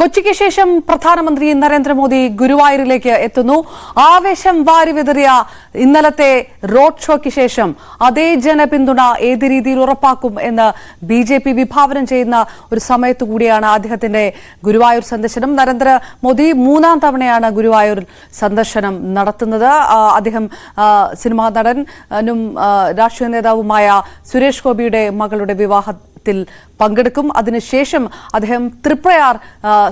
കൊച്ചിക്ക് ശേഷം പ്രധാനമന്ത്രി നരേന്ദ്രമോദി ഗുരുവായൂരിലേക്ക് എത്തുന്നു. ആവേശം വാരിവിതറിയ ഇന്നലത്തെ റോഡ് ഷോയ്ക്ക് ശേഷം അതേ ജനപിന്തുണ ഏത് രീതിയിൽ ഉറപ്പാക്കും എന്ന് BJP വിഭാവനം ചെയ്യുന്ന ഒരു സമയത്തു കൂടിയാണ് അദ്ദേഹത്തിന്റെ ഗുരുവായൂർ സന്ദർശനം. നരേന്ദ്രമോദി മൂന്നാം തവണയാണ് ഗുരുവായൂർ സന്ദർശനം നടത്തുന്നത്. അദ്ദേഹം സിനിമാ നടനും രാഷ്ട്രീയ നേതാവുമായ സുരേഷ് ഗോപിയുടെ മകളുടെ വിവാഹത്തിൽ പങ്കെടുക്കും. അതിനുശേഷം അദ്ദേഹം തൃപ്രയാർ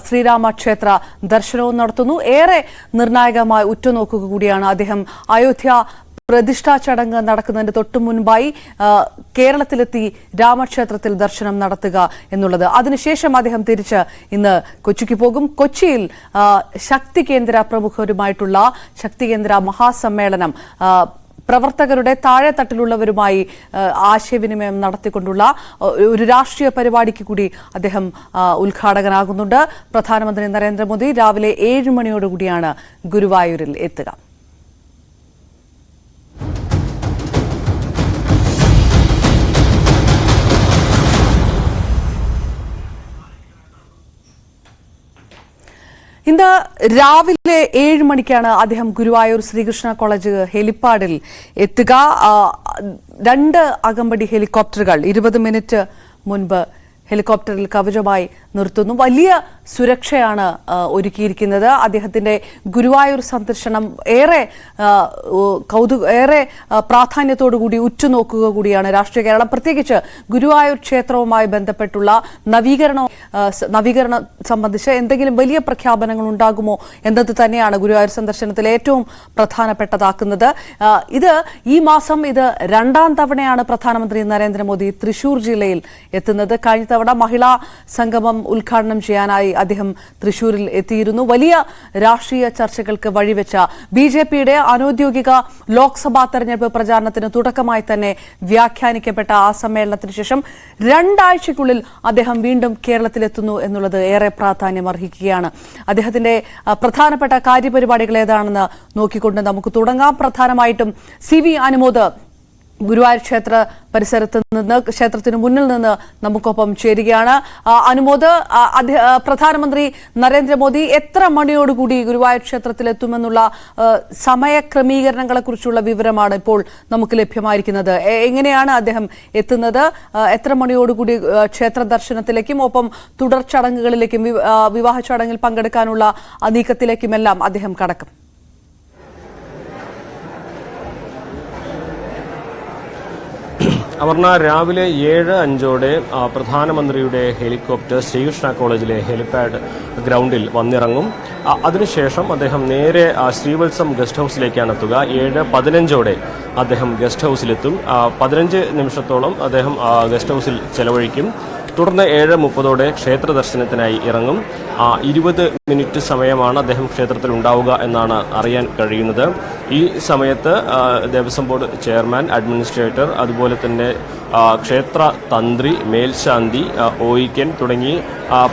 ശ്രീരാമക്ഷേത്ര ദർശനവും നടത്തുന്നു. ഏറെ നിർണായകമായി ഉറ്റുനോക്കുക കൂടിയാണ് അദ്ദേഹം. അയോധ്യ പ്രതിഷ്ഠാ ചടങ്ങ് നടക്കുന്നതിന് തൊട്ടു മുൻപായി കേരളത്തിലെത്തി രാമക്ഷേത്രത്തിൽ ദർശനം നടത്തുക എന്നുള്ളത്. അതിനുശേഷം അദ്ദേഹം തിരിച്ച് ഇന്ന് കൊച്ചിക്ക് പോകും. കൊച്ചിയിൽ ശക്തി കേന്ദ്ര പ്രമുഖരുമായിട്ടുള്ള ശക്തി കേന്ദ്ര മഹാസമ്മേളനം പ്രവർത്തകരുടെ താഴെത്തട്ടിലുള്ളവരുമായി ആശയവിനിമയം നടത്തിക്കൊണ്ടുള്ള ഒരു രാഷ്ട്രീയ പരിപാടിക്ക് കൂടി അദ്ദേഹം ഉദ്ഘാടകനാകുന്നുണ്ട്. പ്രധാനമന്ത്രി നരേന്ദ്രമോദി രാവിലെ 7 മണിയോടുകൂടിയാണ് ഗുരുവായൂരിൽ എത്തുക. ഇന്ന് രാവിലെ 7 മണിക്കാണ് അദ്ദേഹം ഗുരുവായൂർ ശ്രീകൃഷ്ണ കോളേജ് ഹെലിപ്പാഡിൽ എത്തുക. 2 അകമ്പടി ഹെലികോപ്റ്ററുകൾ 20 മിനിറ്റ് മുൻപ് ഹെലികോപ്റ്ററിൽ കവചമായി നിർത്തുന്നു. വലിയ സുരക്ഷയാണ് ഒരുക്കിയിരിക്കുന്നത്. അദ്ദേഹത്തിന്റെ ഗുരുവായൂർ സന്ദർശനം ഏറെ പ്രാധാന്യത്തോടുകൂടി ഉറ്റുനോക്കുക കൂടിയാണ് രാഷ്ട്രീയ കേരളം. പ്രത്യേകിച്ച് ഗുരുവായൂർ ക്ഷേത്രവുമായി ബന്ധപ്പെട്ടുള്ള നവീകരണം സംബന്ധിച്ച് എന്തെങ്കിലും വലിയ പ്രഖ്യാപനങ്ങൾ ഉണ്ടാകുമോ എന്നത് തന്നെയാണ് ഗുരുവായൂർ സന്ദർശനത്തിൽ ഏറ്റവും പ്രധാനപ്പെട്ടതാക്കുന്നത്. ഈ മാസം ഇത് 2ാം തവണയാണ് പ്രധാനമന്ത്രി നരേന്ദ്രമോദി തൃശൂർ ജില്ലയിൽ എത്തുന്നത്. കഴിഞ്ഞ തവണ മഹിളാ സംഗമം ഉദ്ഘാടനം ചെയ്യാനായി അദ്ദേഹം തൃശൂരിൽ എത്തിയിരുന്നു. വലിയ രാഷ്ട്രീയ ചർച്ചകൾക്ക് വഴിവെച്ച BJPയുടെ അനൌദ്യോഗിക ലോക്സഭാ തെരഞ്ഞെടുപ്പ് പ്രചാരണത്തിന് തുടക്കമായി തന്നെ വ്യാഖ്യാനിക്കപ്പെട്ട ആ സമ്മേളനത്തിന് ശേഷം 2 ആഴ്ചയ്ക്കുള്ളിൽ അദ്ദേഹം വീണ്ടും കേരളത്തിലെത്തുന്നു എന്നുള്ളത് ഏറെ പ്രാധാന്യം അർഹിക്കുകയാണ്. അദ്ദേഹത്തിന്റെ പ്രധാനപ്പെട്ട കാര്യപരിപാടികൾ ഏതാണെന്ന് നോക്കിക്കൊണ്ട് നമുക്ക് തുടങ്ങാം. പ്രധാനമായിട്ടും CV അനുമോദ് ഗുരുവായൂർ ക്ഷേത്ര പരിസരത്ത് നിന്ന് ക്ഷേത്രത്തിന് മുന്നിൽ നിന്ന് നമുക്കൊപ്പം ചേരുകയാണ്. അനുമോദ്, പ്രധാനമന്ത്രി നരേന്ദ്രമോദി എത്ര മണിയോടുകൂടി ഗുരുവായൂർ ക്ഷേത്രത്തിലെത്തുമെന്നുള്ള സമയക്രമീകരണങ്ങളെ കുറിച്ചുള്ള വിവരമാണ് ഇപ്പോൾ നമുക്ക് ലഭ്യമായിരിക്കുന്നത്. എങ്ങനെയാണ് അദ്ദേഹം എത്തുന്നത്? എത്ര മണിയോടുകൂടി ക്ഷേത്ര ദർശനത്തിലേക്കും ഒപ്പം തുടർ ചടങ്ങുകളിലേക്കും വിവാഹ ചടങ്ങിൽ പങ്കെടുക്കാനുള്ള നീക്കത്തിലേക്കുമെല്ലാം അദ്ദേഹം കടക്കും? അപർണ, രാവിലെ 7:05 പ്രധാനമന്ത്രിയുടെ ഹെലികോപ്റ്റർ ശ്രീകൃഷ്ണ കോളേജിലെ ഹെലിപാഡ് ഗ്രൗണ്ടിൽ വന്നിറങ്ങും. അതിനുശേഷം അദ്ദേഹം നേരെ ശ്രീവത്സം ഗസ്റ്റ് ഹൗസിലേക്കാണ് എത്തുക. 7:15 അദ്ദേഹം ഗസ്റ്റ് ഹൗസിലെത്തും. 15 നിമിഷത്തോളം അദ്ദേഹം ഗസ്റ്റ് ഹൗസിൽ ചെലവഴിക്കും. തുടർന്ന് 7:30 ക്ഷേത്ര ദർശനത്തിനായി ഇറങ്ങും. 20 മിനിറ്റ് സമയമാണ് അദ്ദേഹം ക്ഷേത്രത്തിൽ ഉണ്ടാവുക എന്നാണ് അറിയാൻ കഴിയുന്നത്. ഈ സമയത്ത് ദേവസ്വം ബോർഡ് ചെയർമാൻ, അഡ്മിനിസ്ട്രേറ്റർ, അതുപോലെ തന്നെ ക്ഷേത്ര തന്ത്രി, മേൽശാന്തി, ഓയിക്കൻ തുടങ്ങി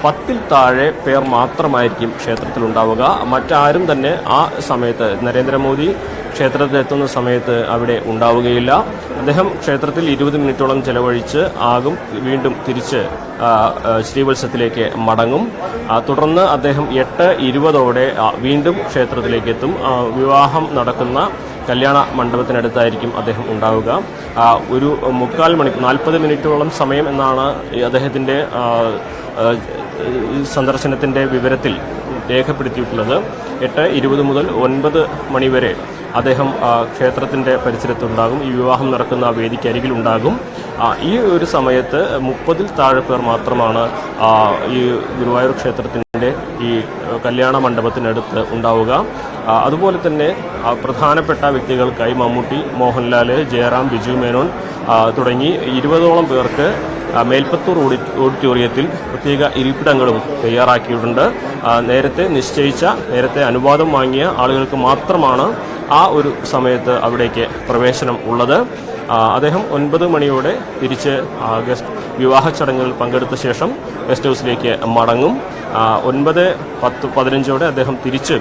10-ൽ താഴെ പേർ മാത്രമായിരിക്കും ക്ഷേത്രത്തിൽ ഉണ്ടാവുക. മറ്റാരും തന്നെ ആ സമയത്ത് നരേന്ദ്രമോദി ക്ഷേത്രത്തിലെത്തുന്ന സമയത്ത് അവിടെ ഉണ്ടാവുകയില്ല. അദ്ദേഹം ക്ഷേത്രത്തിൽ 20 മിനിറ്റോളം ചെലവഴിച്ച് വീണ്ടും തിരിച്ച് ശ്രീവത്സത്തിലേക്ക് മടങ്ങും. തുടർന്ന് അദ്ദേഹം 8:20 വീണ്ടും ക്ഷേത്രത്തിലേക്ക് എത്തും. വിവാഹം നടക്കുന്ന കല്യാണ മണ്ഡപത്തിനടുത്തായിരിക്കും അദ്ദേഹം ഉണ്ടാവുക. ഒരു 3/4 മണിക്കൂർ 40 മിനിറ്റോളം സമയം എന്നാണ് അദ്ദേഹത്തിൻ്റെ സന്ദർശനത്തിൻ്റെ വിവരത്തിൽ രേഖപ്പെടുത്തിയിട്ടുള്ളത്. 8:20 മുതൽ 9 മണി വരെ അദ്ദേഹം ക്ഷേത്രത്തിൻ്റെ പരിസരത്തുണ്ടാകും. ഈ വിവാഹം നടക്കുന്ന വേദിക്കരികിൽ ഉണ്ടാകും. ഈ ഒരു സമയത്ത് 30-ൽ താഴെ പേർ മാത്രമാണ് ഈ ഗുരുവായൂർ ക്ഷേത്രത്തിൻ്റെ ഈ കല്യാണ മണ്ഡപത്തിനടുത്ത് ഉണ്ടാവുക. അതുപോലെ തന്നെ പ്രധാനപ്പെട്ട വ്യക്തികൾക്കായി മമ്മൂട്ടി, മോഹൻലാൽ, ജയറാം, ബിജു മേനോൻ തുടങ്ങി 20ഓളം പേർക്ക് മേൽപ്പത്തൂർ ഓഡിറ്റോറിയത്തിൽ പ്രത്യേക ഇരിപ്പിടങ്ങളും തയ്യാറാക്കിയിട്ടുണ്ട്. നേരത്തെ അനുവാദം വാങ്ങിയ ആളുകൾക്ക് മാത്രമാണ് ആ ഒരു സമയത്ത് അവിടേക്ക് പ്രവേശനം ഉള്ളത്. അദ്ദേഹം 9 മണിയോടെ തിരിച്ച് വിവാഹ ചടങ്ങുകളിൽ പങ്കെടുത്ത ശേഷം ഗസ്റ്റ് ഹൗസിലേക്ക് മടങ്ങും. 9, 10, 15 അദ്ദേഹം തിരിച്ച്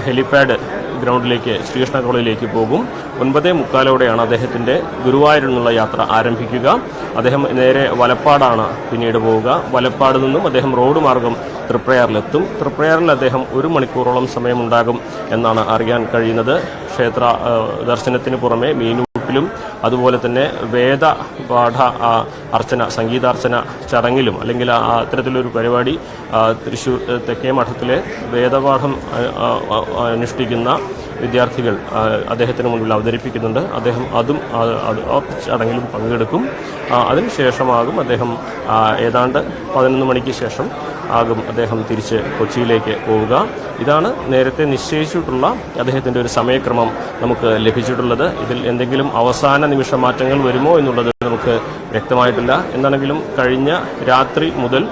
ഹെലിപാഡ് ഗ്രൗണ്ടിലേക്ക് ശ്രീകൃഷ്ണ കോളേജിലേക്ക് പോകും. 9:45 അദ്ദേഹത്തിൻ്റെ ഗുരുവായൂരിൽ നിന്നുള്ള യാത്ര ആരംഭിക്കുക. അദ്ദേഹം നേരെ വലപ്പാടാണ് പിന്നീട് പോവുക. വലപ്പാട് നിന്നും അദ്ദേഹം റോഡ് മാർഗം തൃപ്രയാറിലെത്തും. തൃപ്രയാറിൽ അദ്ദേഹം 1 മണിക്കൂറോളം സമയമുണ്ടാകും എന്നാണ് അറിയാൻ കഴിയുന്നത്. ക്ഷേത്ര ദർശനത്തിന് പുറമെ മീനൂട്ടിലും അതുപോലെ തന്നെ വേദപാഠ അർച്ചന, സംഗീതാർച്ചന ചടങ്ങിലും അല്ലെങ്കിൽ അത്തരത്തിലൊരു പരിപാടി തൃശ്ശൂർ തെക്കേ മഠത്തിലെ വേദപാഠം അനുഷ്ഠിക്കുന്ന വിദ്യാർത്ഥികൾ അദ്ദേഹത്തിന് മുന്നിൽ അവതരിപ്പിക്കുന്നുണ്ട്. അദ്ദേഹം ആ ചടങ്ങിലും പങ്കെടുക്കും. അതിനുശേഷമാകും അദ്ദേഹം ഏതാണ്ട് 11 മണിക്ക് ശേഷം ആകും അദ്ദേഹം തിരിച്ച് കൊച്ചിയിലേക്ക് പോവുക. ഇതാണ് നേരത്തെ നിശ്ചയിച്ചിട്ടുള്ള അദ്ദേഹത്തിൻ്റെ ഒരു സമയക്രമം നമുക്ക് ലഭിച്ചിട്ടുള്ളത്. ഇതിൽ എന്തെങ്കിലും അവസാന നിമിഷ മാറ്റങ്ങൾ വരുമോ എന്നുള്ളത് നമുക്ക് വ്യക്തമായിട്ടില്ല. എന്താണെങ്കിലും കഴിഞ്ഞ രാത്രി മുതൽ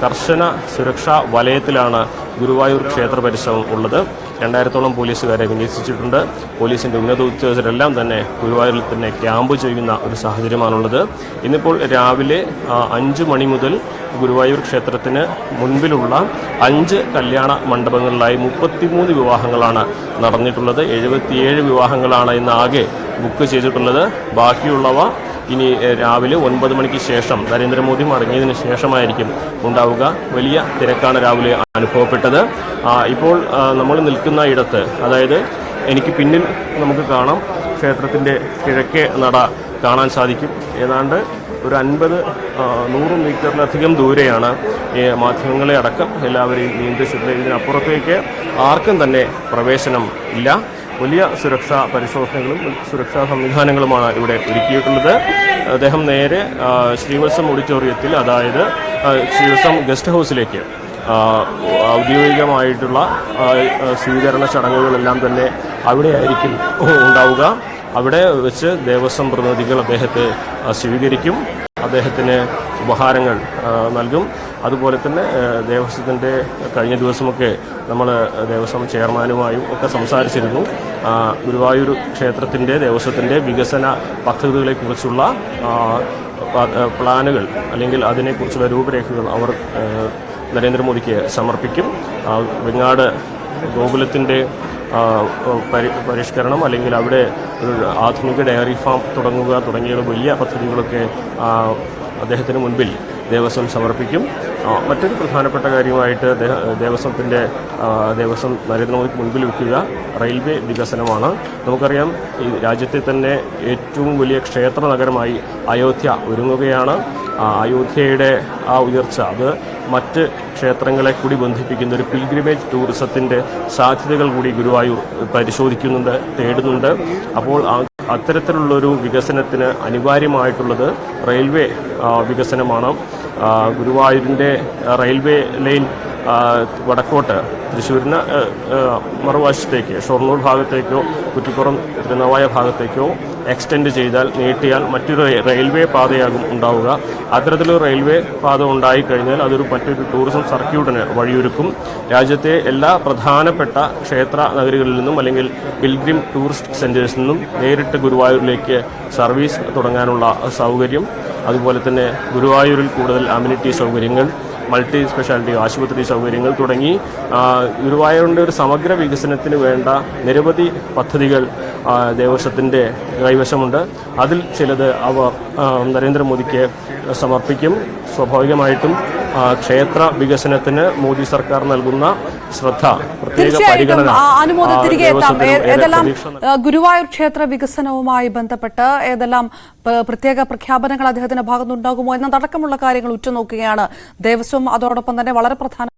കർശന സുരക്ഷാ വലയത്തിലാണ് ഗുരുവായൂർ ക്ഷേത്ര പരിസരം ഉള്ളത്. 2000-ഓളം പോലീസുകാരെ വിന്യസിച്ചിട്ടുണ്ട്. പോലീസിൻ്റെ ഉന്നത ഉദ്യോഗസ്ഥരെല്ലാം തന്നെ ഗുരുവായൂരിൽ തന്നെ ക്യാമ്പ് ചെയ്യുന്ന ഒരു സാഹചര്യമാണുള്ളത്. ഇന്നിപ്പോൾ രാവിലെ 5 മണി മുതൽ ഗുരുവായൂർ ക്ഷേത്രത്തിന് മുൻപിലുള്ള 5 കല്യാണ മണ്ഡപങ്ങളിലായി 33 വിവാഹങ്ങളാണ് നടന്നിട്ടുള്ളത്. 77 വിവാഹങ്ങളാണ് ഇന്ന് ആകെ ബുക്ക് ചെയ്തിട്ടുള്ളത്. ബാക്കിയുള്ളവ ഇനി രാവിലെ 9 മണിക്ക് ശേഷം നരേന്ദ്രമോദി മടങ്ങിയതിന് ശേഷമായിരിക്കും ഉണ്ടാവുക. വലിയ തിരക്കാണ് രാവിലെ അനുഭവപ്പെട്ടത്. ഇപ്പോൾ നമ്മൾ നിൽക്കുന്ന ഇടത്ത്, അതായത് എനിക്ക് പിന്നിൽ നമുക്ക് കാണാം ക്ഷേത്രത്തിൻ്റെ കിഴക്കേ നട കാണാൻ സാധിക്കും. ഏതാണ്ട് ഒരു 50-100 മീറ്ററിലധികം ദൂരെയാണ് മാധ്യമങ്ങളെ അടക്കം എല്ലാവരെയും നിയന്ത്രിച്ചിട്ടുള്ളത്. ഇതിനപ്പുറത്തേക്ക് ആർക്കും തന്നെ പ്രവേശനം ഇല്ല. വലിയ സുരക്ഷാ പരിശോധനകളും സുരക്ഷാ സംവിധാനങ്ങളുമാണ് ഇവിടെ ഒരുക്കിയിട്ടുള്ളത്. അദ്ദേഹം നേരെ ശ്രീവത്സം ഓഡിറ്റോറിയത്തിൽ, അതായത് ശ്രീവത്സം ഗസ്റ്റ് ഹൗസിലേക്ക് ഔദ്യോഗികമായിട്ടുള്ള സ്വീകരണ ചടങ്ങുകളെല്ലാം തന്നെ അവിടെയായിരിക്കും ഉണ്ടാവുക. അവിടെ വെച്ച് ദേവസ്വം പ്രതിനിധികൾ അദ്ദേഹത്തെ സ്വീകരിക്കും, അദ്ദേഹത്തിന് ഉപഹാരങ്ങൾ നൽകും. അതുപോലെ തന്നെ ദേവസ്വത്തിൻ്റെ കഴിഞ്ഞ ദിവസമൊക്കെ നമ്മൾ ദേവസ്വം ചെയർമാനുമായും ഒക്കെ സംസാരിച്ചിരുന്നു. ഗുരുവായൂർ ക്ഷേത്രത്തിൻ്റെ ദേവസ്വത്തിൻ്റെ വികസന പദ്ധതികളെക്കുറിച്ചുള്ള പ്ലാനുകൾ അല്ലെങ്കിൽ അതിനെക്കുറിച്ചുള്ള രൂപരേഖകൾ അവർ നരേന്ദ്രമോദിക്ക് സമർപ്പിക്കും. വെങ്ങാട് ഗോകുലത്തിൻ്റെ പരിഷ്കരണം അല്ലെങ്കിൽ അവിടെ ഒരു ആധുനിക ഡയറി ഫാം തുടങ്ങിയ വലിയ പദ്ധതികളൊക്കെ അദ്ദേഹത്തിന് മുൻപിൽ ദേവസ്വം സമർപ്പിക്കും. മറ്റൊരു പ്രധാനപ്പെട്ട കാര്യമായിട്ട് ദേവസ്വം നരേന്ദ്രമോദിക്ക് മുൻപിൽ വയ്ക്കുക റെയിൽവേ വികസനമാണ്. നമുക്കറിയാം, ഈ രാജ്യത്തെ തന്നെ ഏറ്റവും വലിയ ക്ഷേത്ര നഗരമായി അയോധ്യ ഒരുങ്ങുകയാണ്. അയോധ്യയുടെ ആ ഉയർച്ച അത് മറ്റ് ക്ഷേത്രങ്ങളെ കൂടി ബന്ധിപ്പിക്കുന്ന ഒരു പിൽഗ്രിമേജ് ടൂറിസത്തിൻ്റെ സാധ്യതകൾ കൂടി ഗുരുവായൂർ പരിശോധിക്കുന്നുണ്ട്, തേടുന്നുണ്ട്. അപ്പോൾ അത്തരത്തിലുള്ളൊരു വികസനത്തിന് അനിവാര്യമായിട്ടുള്ളത് റെയിൽവേ വികസനമാണ്. ഗുരുവായൂരിൻ്റെ റെയിൽവേ ലൈൻ വടക്കോട്ട് തൃശ്ശൂരിന് മറുവശത്തേക്ക് ഷൊർണൂർ ഭാഗത്തേക്കോ കുറ്റിപ്പുറം തിരുനാവായ ഭാഗത്തേക്കോ എക്സ്റ്റെൻഡ് ചെയ്താൽ, നീട്ടിയാൽ മറ്റൊരു റെയിൽവേ പാതയാകും ഉണ്ടാവുക. അത്തരത്തിലൊരു റെയിൽവേ പാത ഉണ്ടായിക്കഴിഞ്ഞാൽ അതൊരു മറ്റൊരു ടൂറിസം സർക്യൂട്ടിന് വഴിയൊരുക്കും. രാജ്യത്തെ എല്ലാ പ്രധാനപ്പെട്ട ക്ഷേത്ര നഗരികളിൽ നിന്നും അല്ലെങ്കിൽ പിൽഗ്രിം ടൂറിസ്റ്റ് സെൻറ്റേഴ്സിൽ നിന്നും നേരിട്ട് ഗുരുവായൂരിലേക്ക് സർവീസ് തുടങ്ങാനുള്ള സൗകര്യം, അതുപോലെ തന്നെ ഗുരുവായൂരിൽ കൂടുതൽ അമ്യൂണിറ്റി സൗകര്യങ്ങൾ, മൾട്ടി സ്പെഷ്യാലിറ്റി ആശുപത്രി സൗകര്യങ്ങൾ തുടങ്ങി ഗുരുവായൂരിൻ്റെ ഒരു സമഗ്ര വികസനത്തിന് വേണ്ട നിരവധി പദ്ധതികൾ ദേവസ്വത്തിൻ്റെ കൈവശമുണ്ട്. അതിൽ ചിലത് അവർ നരേന്ദ്രമോദിക്ക് സമർപ്പിക്കും. സ്വാഭാവികമായിട്ടും ക്ഷേത്ര വികസനത്തിന് മോദി സർക്കാർ നൽകുന്ന ശ്രദ്ധ, പ്രത്യേക പരിഗണന ഏതെല്ലാം ഗുരുവായൂർ ക്ഷേത്ര വികസനവുമായി ബന്ധപ്പെട്ട് ഏതെല്ലാം പ്രത്യേക പ്രഖ്യാപനങ്ങൾ അദ്ദേഹത്തിന്റെ ഭാഗത്തുനിന്നുണ്ടാകുമോ എന്നതടക്കമുള്ള കാര്യങ്ങൾ ഉറ്റുനോക്കുകയാണ് ദേവസ്വം. അതോടൊപ്പം തന്നെ വളരെ പ്രധാന